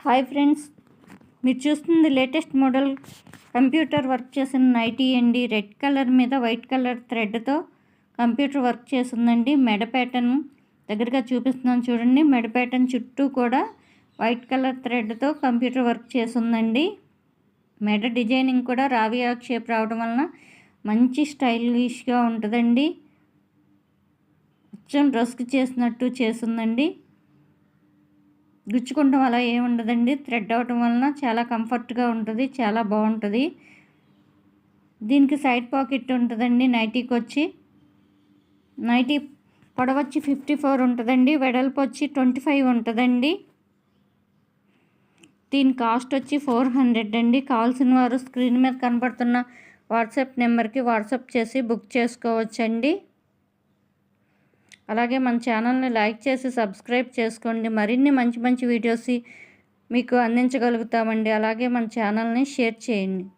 Hi friends, మీరు చూస్తుంది latest model computer work చేసిన నైటీ అండి. రెడ్ కలర్ మీద వైట్ కలర్ థ్రెడ్తో కంప్యూటర్ వర్క్ చేస్తుందండి. మెడ ప్యాటర్న్ దగ్గరగా చూపిస్తున్నాను చూడండి. మెడ ప్యాటర్న్ చుట్టూ కూడా వైట్ కలర్ థ్రెడ్తో కంప్యూటర్ వర్క్ చేస్తుందండి. మెడ డిజైనింగ్ కూడా రావియా షేప్ రావడం వలన మంచి స్టైలిష్గా ఉంటుందండి. అచ్చం డ్రెస్కి చేసినట్టు చేస్తుందండి. గుచ్చుకుంటాం అలా ఏముండదండి. థ్రెడ్ అవటం వలన చాలా కంఫర్ట్గా ఉంటుంది, చాలా బాగుంటుంది. దీనికి సైడ్ పాకెట్ ఉంటుందండి. నైటీకి వచ్చి నైటీ పొడవు వచ్చి 54 ఉంటుందండి, వెడల్పు వచ్చి 25 ఉంటుందండి. దీని కాస్ట్ వచ్చి 400 అండి. కావాల్సిన వారు స్క్రీన్ మీద కనబడుతున్న వాట్సాప్ నెంబర్కి వాట్సాప్ చేసి బుక్ చేసుకోవచ్చండి. అలాగే మన ఛానల్ని లైక్ చేసి సబ్స్క్రైబ్ చేసుకోండి. మరిన్ని మంచి మంచి వీడియోస్ మీకు అందించగలుగుతామండి. అలాగే మన ఛానల్ని షేర్ చేయండి.